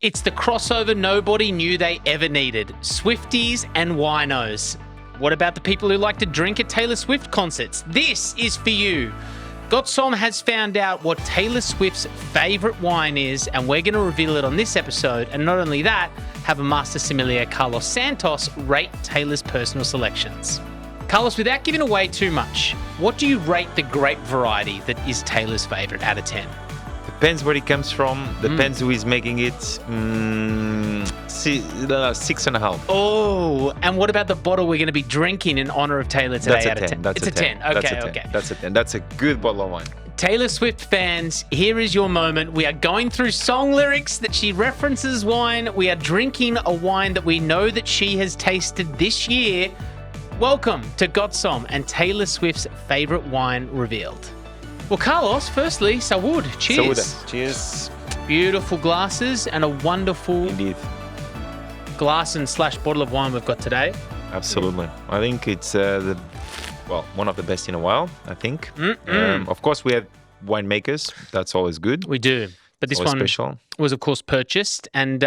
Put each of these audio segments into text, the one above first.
It's the crossover nobody knew they ever needed. Swifties and winos. What about the people who like to drink at Taylor Swift concerts? This is for you. Got Somme has found out what Taylor Swift's favourite wine is, and we're going to reveal it on this episode. And not only that, have a Master Sommelier Carlos Santos rate Taylor's personal selections. Carlos, without giving away too much, what do you rate the grape variety that is Taylor's favourite out of 10? Depends where it comes from. Depends who is making it. 6.5. Oh, and what about the bottle we're going to be drinking in honour of Taylor today? That's a out of 10. 10. That's It's a a 10. 10. Okay, That's a 10. okay. That's a 10. That's a good bottle of wine. Taylor Swift fans, here is your moment. We are going through song lyrics that she references wine. We are drinking a wine that we know that she has tasted this year. Welcome to Got Somme and Taylor Swift's favourite wine revealed. Well, Carlos, firstly, Salud. Cheers. Salud. Cheers. Beautiful glasses and a wonderful Indeed. glass and / bottle of wine we've got today. Absolutely. I think it's one of the best in a while, I think. Of course, we have winemakers. That's always good. We do. But this Always one special. was, of course, purchased. And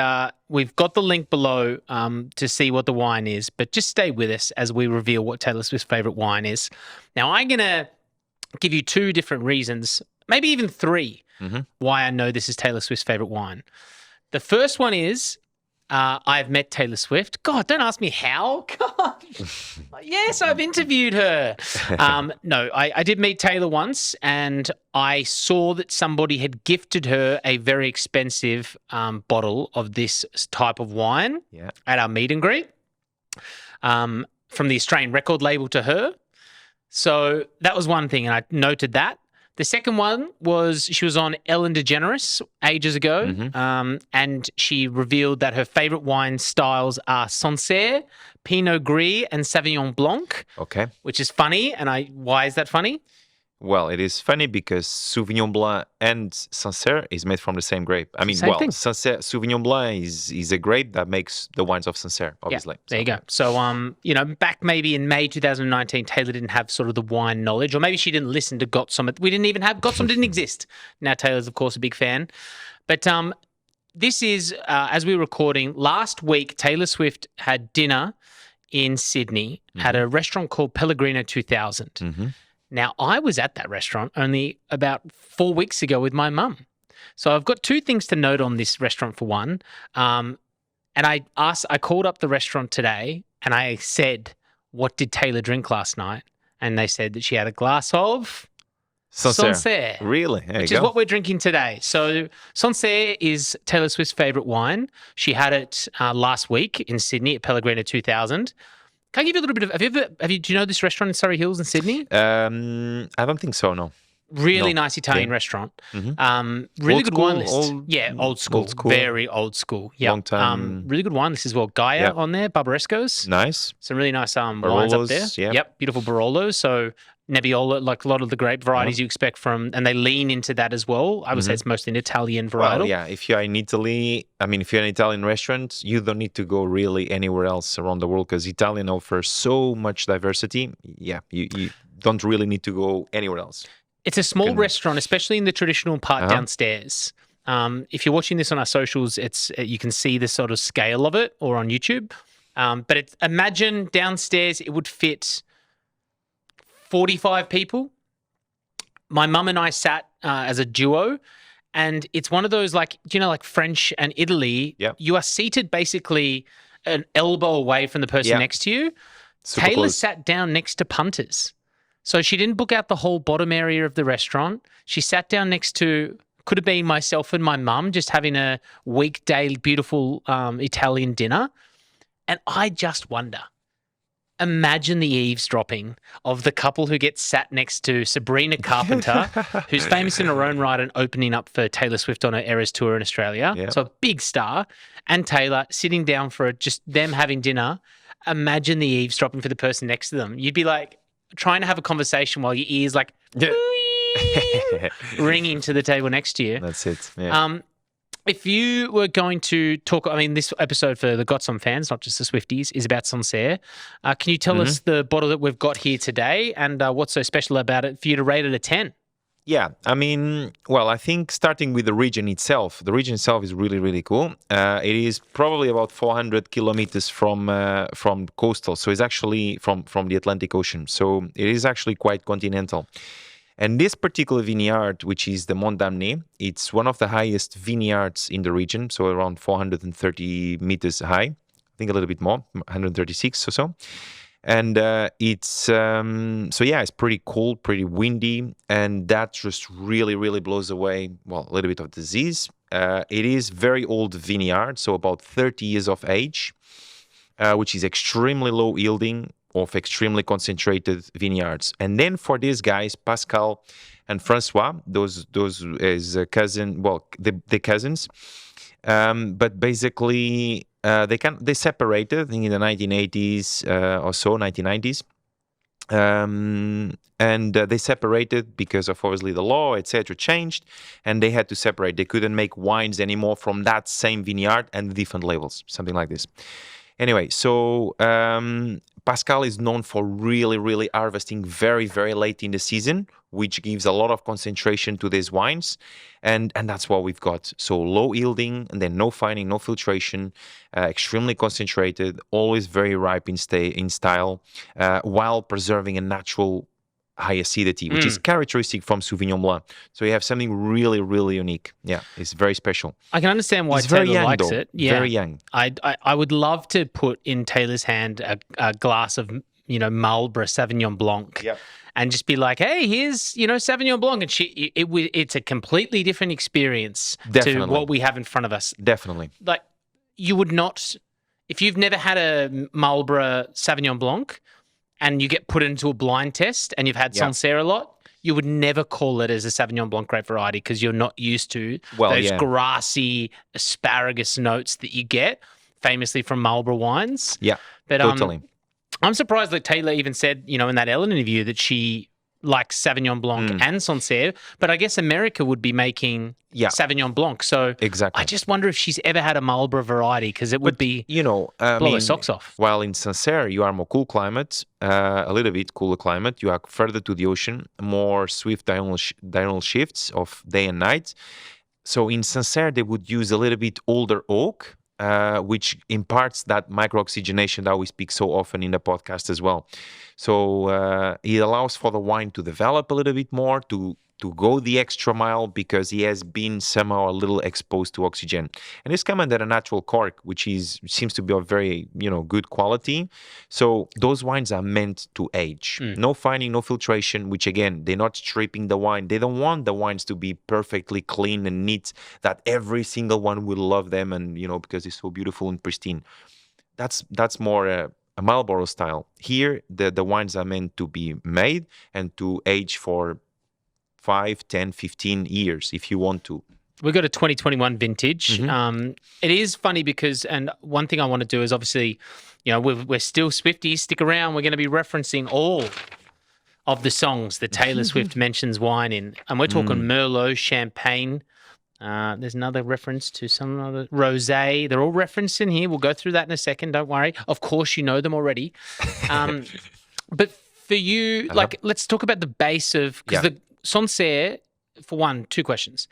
we've got the link below to see what the wine is. But just stay with us as we reveal what Taylor Swift's favourite wine is. Now, I'm going to give you 2 different reasons, maybe even 3, why I know this is Taylor Swift's favourite wine. The first one is I've met Taylor Swift. God, don't ask me how. God. Yes, I've interviewed her. No, I did meet Taylor once, and I saw that somebody had gifted her a very expensive bottle of this type of wine at our meet and greet from the Australian record label to her. So that was one thing, and I noted that. The second one was she was on Ellen DeGeneres ages ago, and she revealed that her favourite wine styles are Sancerre, Pinot Gris, and Sauvignon Blanc. Okay. Which is funny, and why is that funny? Well, it is funny because Sauvignon Blanc and Sancerre is made from the same grape. I mean, Same thing. Sauvignon Blanc is a grape that makes the wines of Sancerre, obviously. Yeah, there you go. So, back maybe in May 2019, Taylor didn't have sort of the wine knowledge, or maybe she didn't listen to Got Somme. We didn't even have Got Somme didn't exist. Now Taylor's, of course, a big fan. But this is, as we were recording, last week, Taylor Swift had dinner in Sydney at a restaurant called Pellegrino 2000. Now, I was at that restaurant only about 4 weeks ago with my mum. So I've got 2 things to note on this restaurant for one. And I called up the restaurant today and I said, what did Taylor drink last night? And they said that she had a glass of Sancerre. Really? Which is what we're drinking today. So Sancerre is Taylor Swift's favourite wine. She had it last week in Sydney at Pellegrino 2000. Can I give you a little bit of? Do you know this restaurant in Surrey Hills in Sydney? I don't think so. No. Really nice Italian restaurant. Really Old good school, wine list. Old school. Very old school. Yeah. Long time. Really good wine list as well. Gaia on there, Barbarescos. Nice. Some really nice wines up there. Yeah. Yep. Beautiful Barolos. So Nebbiolo, like a lot of the grape varieties you expect from, and they lean into that as well. I would say it's mostly an Italian varietal. Well, yeah. If you're in Italy, if you're an Italian restaurant, you don't need to go really anywhere else around the world because Italian offers so much diversity. Yeah. You don't really need to go anywhere else. It's a small restaurant, especially in the traditional part downstairs. If you're watching this on our socials, you can see the sort of scale of it, or on YouTube. But imagine downstairs, it would fit 45 people. My mum and I sat as a duo, and it's one of those like French and Italy. Yep. You are seated basically an elbow away from the person next to you. Super Taylor close. sat down next to punters. So she didn't book out the whole bottom area of the restaurant. She sat down next to, could have been myself and my mum, just having a weekday beautiful Italian dinner. And I just wonder, imagine the eavesdropping of the couple who gets sat next to Sabrina Carpenter, who's famous in her own right and opening up for Taylor Swift on her Eras tour in Australia. Yep. So a big star. And Taylor sitting down for just them having dinner. Imagine the eavesdropping for the person next to them. You'd be like trying to have a conversation while your ears like ringing to the table next to you. That's it. Yeah. If you were going to talk, this episode for the Got Somme fans, not just the Swifties, is about Sancerre. Can you tell us the bottle that we've got here today and what's so special about it for you to rate it a 10? Yeah, I mean, well, I think starting with the region itself is really, really cool. It is probably about 400 kilometers from coastal, so it's actually from the Atlantic Ocean. So it is actually quite continental. And this particular vineyard, which is the Mont d'Amnay, it's one of the highest vineyards in the region, so around 430 meters high. I think a little bit more, 136 or so. And it's it's pretty cold, pretty windy, and that just really, really blows away, well, a little bit of disease. It is very old vineyard, so about 30 years of age, which is extremely low yielding of extremely concentrated vineyards. And then for these guys, Pascal and Francois, those is a cousin, well, the cousins, but basically they separated, I think in the 1980s or so, 1990s. And they separated because of obviously the law, etc., changed, and they had to separate. They couldn't make wines anymore from that same vineyard and different labels, something like this. Anyway, so Pascal is known for really, really harvesting very, very late in the season, which gives a lot of concentration to these wines. And that's what we've got. So low yielding, and then no fining, no filtration, extremely concentrated, always very ripe in style, while preserving a natural high acidity, which is characteristic from Sauvignon Blanc. So you have something really, really unique. Yeah, it's very special. I can understand why It's very Taylor young, likes though. it. Yeah. Very young. I would love to put in Taylor's hand a glass of, Marlborough Sauvignon Blanc. Yeah. And just be like, hey, here's, Sauvignon Blanc. And it's a completely different experience Definitely. to what we have in front of us. Definitely. Like, you would not, if you've never had a Marlborough Sauvignon Blanc and you get put into a blind test and you've had Sancerre a lot, you would never call it as a Sauvignon Blanc grape variety because you're not used to those grassy asparagus notes that you get famously from Marlborough wines. Yeah, but, totally. I'm surprised that Taylor even said, in that Ellen interview that she likes Sauvignon Blanc and Sancerre, but I guess America would be making Sauvignon Blanc. So exactly. I just wonder if she's ever had a Marlborough variety because it would be blow her socks off. While in Sancerre, you are more cool climate, a little bit cooler climate. You are further to the ocean, more swift diurnal shifts of day and night. So in Sancerre, they would use a little bit older oak, which imparts that microoxygenation that we speak so often in the podcast as well. So it allows for the wine to develop a little bit more, to go the extra mile because he has been somehow a little exposed to oxygen. And it's coming at a natural cork, which seems to be of very, good quality. So those wines are meant to age. No fining, no filtration, which again, they're not stripping the wine. They don't want the wines to be perfectly clean and neat, that every single one will love them and, because it's so beautiful and pristine. That's more a Marlborough style. Here, the wines are meant to be made and to age for 5, 10, 15 years if you want to. We've got a 2021 vintage. Mm-hmm. It is funny because, and one thing I want to do is obviously, we're still Swifties. Stick around. We're going to be referencing all of the songs that Taylor Swift mentions wine in. And we're talking Merlot, Champagne. There's another reference to some other Rosé. They're all referenced in here. We'll go through that in a second. Don't worry. Of course, you know them already. But for you, let's talk about the base of, because the Sancerre, for one, 2 questions.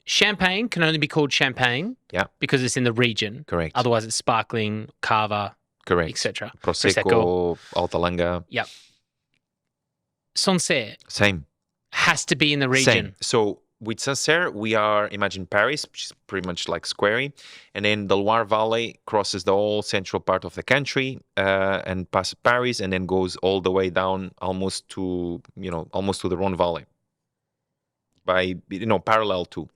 Champagne can only be called champagne because it's in the region. Correct. Otherwise, it's sparkling, cava, correct, etc. Prosecco, Alta Langa. Yep. Sancerre. Same. Has to be in the region. Same. So with Sancerre, we are, imagine Paris, which is pretty much like squarey, and then the Loire Valley crosses the whole central part of the country and passes Paris, and then goes all the way down almost to the Rhone Valley, by parallel to.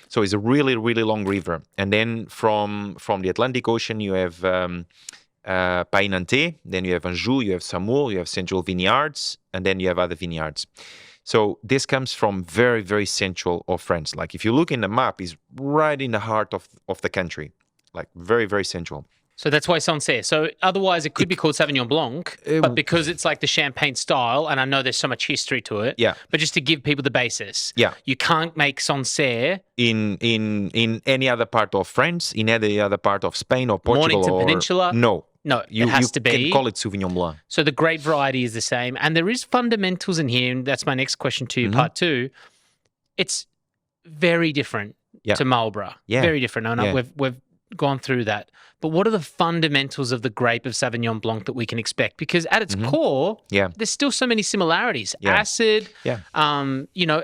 So it's a really, really long river, and then from the Atlantic Ocean you have Pays-Nantais, then you have Anjou, you have Saumur, you have Central Vineyards, and then you have other vineyards. So this comes from very, very central of France. Like if you look in the map, it's right in the heart of the country, like very, very central. So that's why Sancerre. So otherwise it could be called Sauvignon Blanc, but because it's like the champagne style, and I know there's so much history to it, but just to give people the basis, you can't make Sancerre in any other part of France, in any other part of Spain or Portugal. Mornington Peninsula? No. No, You it has to be. can call it Sauvignon Blanc. So the grape variety is the same. And there is fundamentals in here, and that's my next question to you, Mm-hmm. part two. It's very different to Marlborough. Yeah. Very different. I know we've gone through that. But what are the fundamentals of the grape of Sauvignon Blanc that we can expect? Because at its core, there's still so many similarities. Yeah. Acid, Yeah. you know,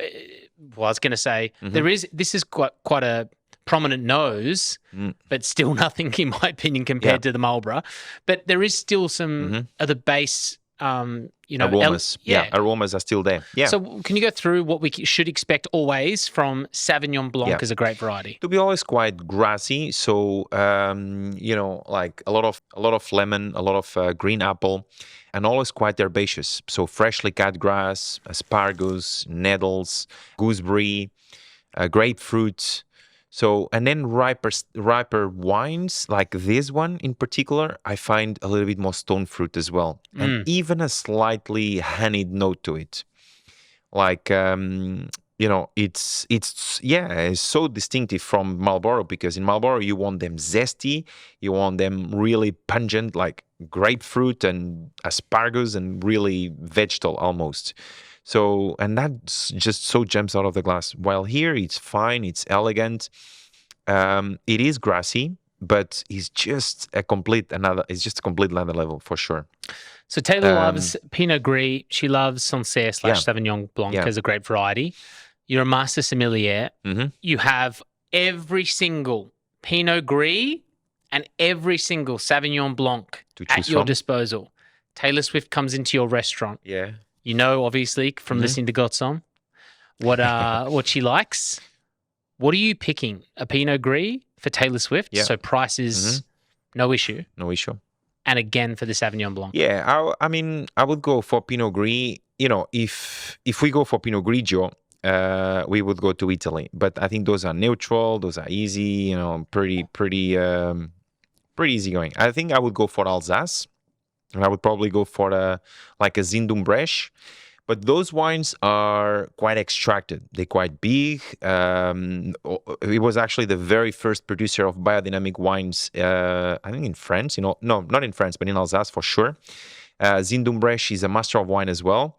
well, I was going to say, this is quite a prominent nose, but still nothing, in my opinion, compared to the Marlborough. But there is still some of the base, aromas. Aromas are still there. Yeah. So can you go through what we should expect always from Sauvignon Blanc as a grape variety? To be always quite grassy. So, like a lot of lemon, a lot of green apple, and always quite herbaceous. So freshly cut grass, asparagus, nettles, gooseberry, grapefruit. So, and then riper wines, like this one in particular, I find a little bit more stone fruit as well. And even a slightly honeyed note to it. Like, it's so distinctive from Marlborough, because in Marlborough, you want them zesty, you want them really pungent, like grapefruit and asparagus and really vegetal almost. So, and that just so jumps out of the glass. While here, it's fine, it's elegant. It is grassy, but it's just a complete another level for sure. So Taylor loves Pinot Gris. She loves Sancerre / Sauvignon Blanc as a grape variety. You're a master sommelier. You have every single Pinot Gris and every single Sauvignon Blanc at your disposal. Taylor Swift comes into your restaurant. Yeah. You know, obviously, from listening to Got Somme, what she likes. What are you picking? A Pinot Gris for Taylor Swift? Yeah. So price is no issue. No issue. And again for the Sauvignon Blanc. Yeah, I would go for Pinot Gris. You know, if we go for Pinot Grigio, we would go to Italy. But I think those are neutral. Those are easy. You know, pretty easygoing. I think I would go for Alsace. And I would probably go for a Zindumbrecht. But those wines are quite extracted. They're quite big. It was actually the very first producer of biodynamic wines, I think in France. No, not in France, but in Alsace for sure. Zindumbrecht is a master of wine as well.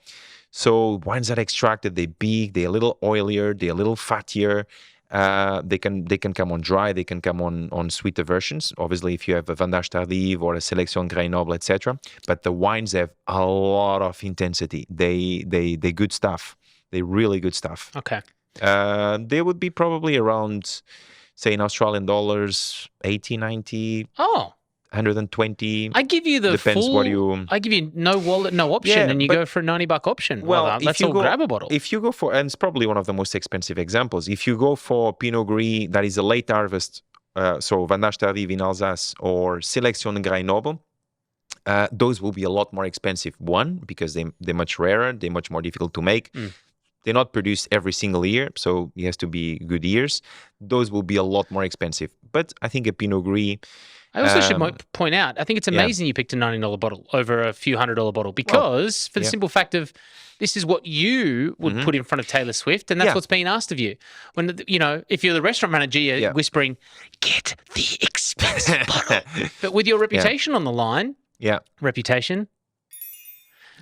So wines that are extracted, they're big, they're a little oilier, they're a little fattier. They can come on dry, they can come on sweeter versions. Obviously, if you have a Vendange Tardive or a Sélection Grenoble, etc. But the wines have a lot of intensity. They good stuff. They really good stuff. Okay. They would be probably around, say, in Australian dollars, 80, 90. Oh. 120. I give you the Depends full. what you. I give you no wallet, no option, and you go for a $90 option. Well, let's all grab a bottle. If you go for, and it's probably one of the most expensive examples. If you go for Pinot Gris, that is a late harvest, so Vendange Tardive in Alsace or Sélection Grenoble, those will be a lot more expensive. One, because they're much rarer, they're much more difficult to make. They're not produced every single year, so it has to be good years. Those will be a lot more expensive. But I think a Pinot Gris. I also should point out, I think it's amazing you picked a $90 bottle over a few $100 bottle because for the simple fact of this is what you would put in front of Taylor Swift, and that's what's being asked of you. When if you're the restaurant manager, you're whispering, "Get the expensive bottle," but with your reputation on the line, reputation.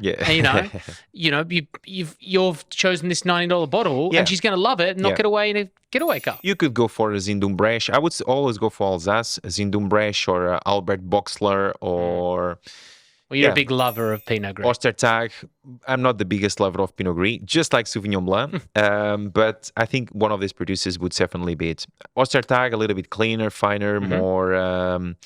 Yeah, and, you've chosen this $90 bottle, and she's going to love it and knock it away in a getaway cup. You could go for a Zindumbrecht. I would always go for Alsace, a Zindumbrecht or Albert Boxler or. Well, you're a big lover of Pinot Gris. Ostertag. I'm not the biggest lover of Pinot Gris, just like Sauvignon Blanc. But I think one of these producers would definitely be it. Ostertag, a little bit cleaner, finer, more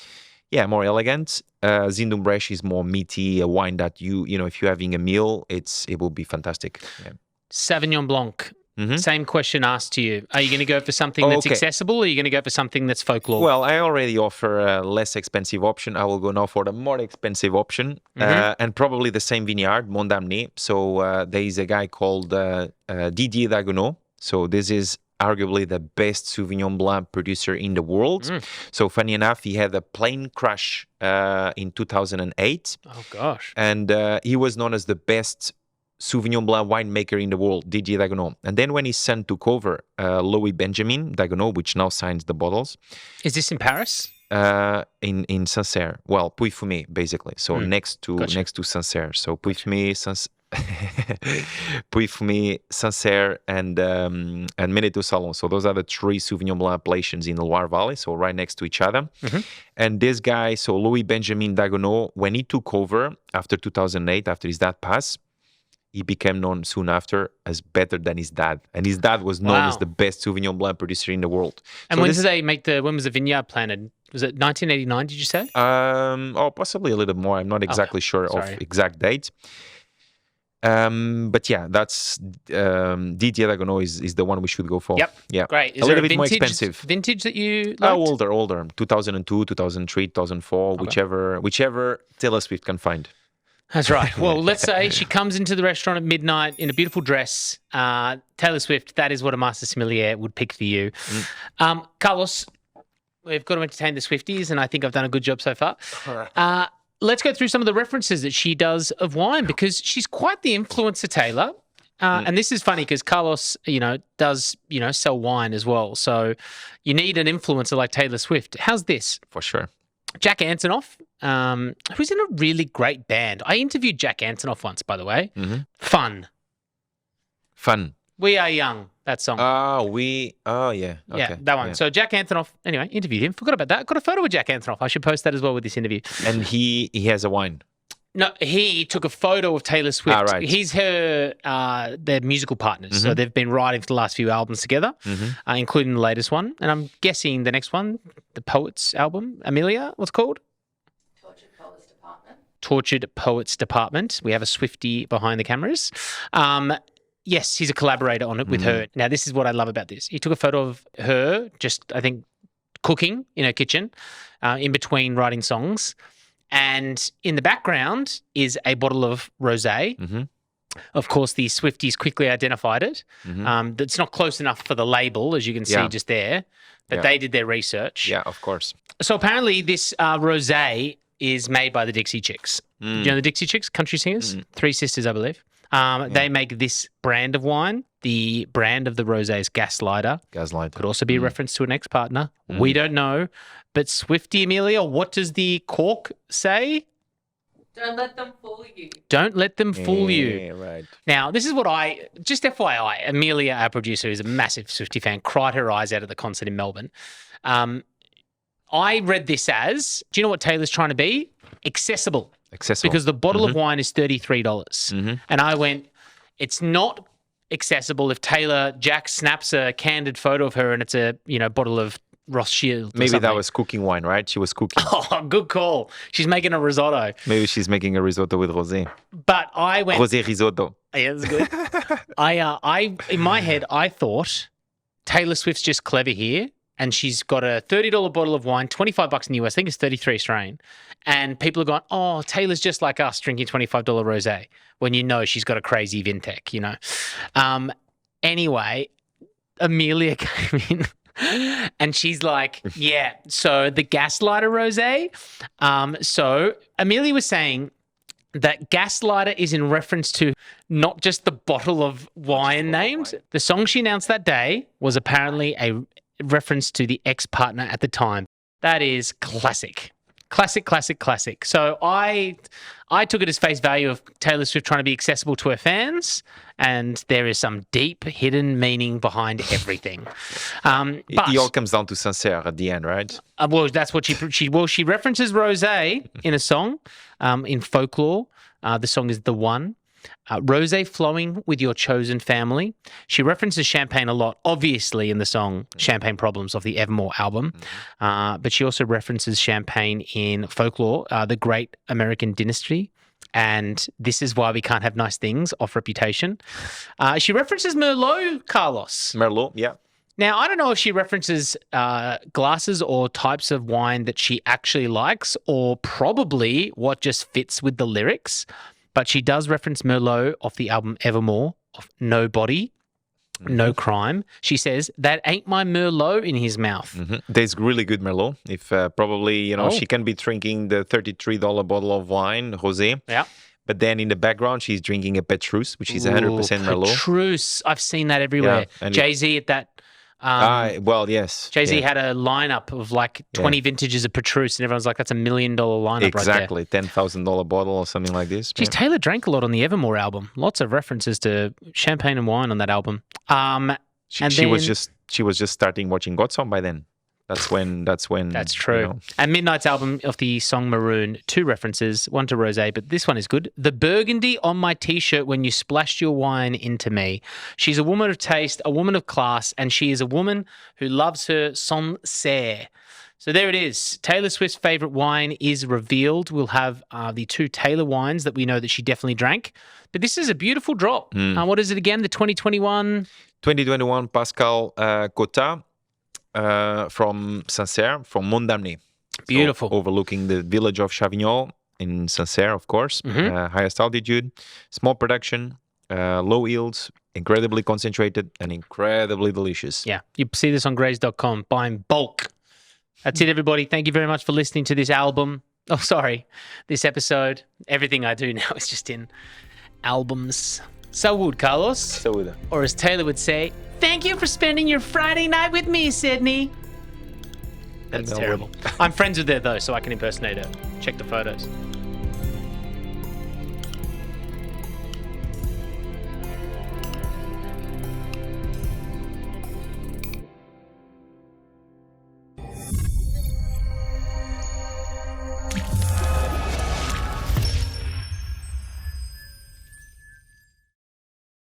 elegant. Zindumbrecht is more meaty, a wine that if you're having a meal, it will be fantastic. Yeah. Sauvignon Blanc. Same question asked to you. Are you going to go for something that's accessible, or are you going to go for something that's folklore? Well, I already offer a less expensive option. I will go now for the more expensive option, and probably the same vineyard, Mondamné. So there is a guy called Didier Daguenot. So this is arguably the best Sauvignon Blanc producer in the world. So funny enough, he had a plane crash in 2008. Oh, gosh. And he was known as the best Sauvignon Blanc winemaker in the world, Didier Daguenot. And then when his son took over, Louis Benjamin Daguenot, which now signs the bottles. Is this in Paris? in Sancerre. Well, Puy-Fumé, basically. So next to Sancerre. So Puy-Fumé, Puy-Fumé, Sancerre, and Menetou Salon. So those are the 3 Sauvignon Blanc appellations in the Loire Valley. So right next to each other. And this guy, so Louis Benjamin Dagonot, when he took over after 2008, after his dad passed, he became known soon after as better than his dad. And his dad was known as the best Sauvignon Blanc producer in the world. And when was the vineyard planted? Was it 1989, did you say? Possibly a little more. I'm not exactly sure of exact date. But yeah, that's Didier Dagonot is the one we should go for. Yep. Yeah. Great. Is a there little bit more expensive. Vintage that you liked? Older. 2002, 2003, 2004, whichever Taylor Swift can find. That's right. Well, let's say she comes into the restaurant at midnight in a beautiful dress. Taylor Swift, that is what a Master Sommelier would pick for you. Carlos, we've got to entertain the Swifties, and I think I've done a good job so far. Let's go through some of the references that she does of wine, because she's quite the influencer, Taylor. And this is funny because Carlos, does, sell wine as well. So you need an influencer like Taylor Swift. How's this? For sure. Jack Antonoff, who's in a really great band. I interviewed Jack Antonoff once, by the way. Fun. We Are Young, that song. Yeah. Okay. Yeah, that one. Yeah. So Jack Antonoff, anyway, interviewed him. Forgot about that. Got a photo with Jack Antonoff. I should post that as well with this interview. And he has a wine. No, he took a photo of Taylor Swift. Right. He's their musical partners. So they've been writing for the last few albums together, including the latest one. And I'm guessing the next one, the Poets album, Amelia, what's it called? Tortured Poets Department. We have a Swiftie behind the cameras. Yes, he's a collaborator on it with her. Now, this is what I love about this. He took a photo of her just, I think, cooking in her kitchen in between writing songs. And in the background is a bottle of rosé. Of course, the Swifties quickly identified it. It's not close enough for the label, as you can see just there, but they did their research. Yeah, of course. So apparently this rosé is made by the Dixie Chicks. Do you know the Dixie Chicks, country singers? 3 sisters, I believe. They make this brand of wine. The brand of the rosé is Gaslighter. Could also be a reference to an ex-partner. We don't know. But Swiftie, Amelia, what does the cork say? Don't let them fool you. Don't let them fool you. Yeah, right. Now, this is what just FYI, Amelia, our producer, is a massive Swiftie fan, cried her eyes out at the concert in Melbourne. I read this as, do you know what Taylor's trying to be? Accessible. Because the bottle of wine is $33. And I went, it's not accessible if Jack snaps a candid photo of her and it's a bottle of Rothschild. Maybe that was cooking wine, right? She was cooking. Oh, good call. She's making a risotto. Maybe she's making a risotto with rosé. But I went rosé risotto. Yeah, that's good. I in my head I thought Taylor Swift's just clever here. And she's got a $30 bottle of wine, $25 in the US. I think it's 33 Australian. And people are going, oh, Taylor's just like us drinking $25 rosé, when she's got a crazy Vintec, Anyway, Amelia came in and she's like, yeah, so the Gaslighter rosé. So Amelia was saying that Gaslighter is in reference to not just the bottle of wine named. The song she announced that day was apparently a reference to the ex-partner at the time. That is classic. Classic. So I took it as face value of Taylor Swift trying to be accessible to her fans, and there is some deep hidden meaning behind everything. But it all comes down to Sancerre at the end, right? Well, that's what she references rosé in a song in folklore. The song is The One. Rosé flowing with your chosen family. She references champagne a lot, obviously, in the song Champagne Problems of the Evermore album. But she also references champagne in folklore, the Great American Dynasty. And This Is Why We Can't Have Nice Things, off Reputation. She references Merlot, Carlos. Merlot, yeah. Now, I don't know if she references glasses or types of wine that she actually likes, or probably what just fits with the lyrics. But she does reference Merlot off the album Evermore, of No Body, No Crime. She says, that ain't my Merlot in his mouth. There's really good Merlot. If probably, she can be drinking the $33 bottle of wine, rosé. Yeah. But then in the background, she's drinking a Petrus, which is 100% Merlot. Petrus. I've seen that everywhere. Yeah, Jay-Z at that Well, yes. Jay-Z yeah. had a lineup of like 20 vintages of Petrus, and everyone's like, that's $1 million lineup Exactly, right there. $10,000 bottle or something like this. Geez, Taylor drank a lot on the Evermore album. Lots of references to champagne and wine on that album. She was just starting watching Got Somme by then. That's when. That's true. You know. And Midnight's album of the song Maroon, 2 references, one to Rosé, but this one is good. The burgundy on my T-shirt when you splashed your wine into me. She's a woman of taste, a woman of class, and she is a woman who loves her Sancerre. So there it is. Taylor Swift's favorite wine is revealed. We'll have the 2 Taylor wines that we know that she definitely drank. But this is a beautiful drop. What is it again? The 2021? 2021 Pascal Cotat. From Sancerre, from Monts. Beautiful. So overlooking the village of Sauvignon in Sancerre, of course. Highest altitude, small production, low yields, incredibly concentrated, and incredibly delicious. Yeah. You see this on graze.com. Buy in bulk. That's it, everybody. Thank you very much for listening to this album. Oh, sorry. This episode. Everything I do now is just in albums. So would Carlos. So would. Or as Taylor would say, thank you for spending your Friday night with me, Sydney. That's terrible. I'm friends with her, though, so I can impersonate her. Check the photos.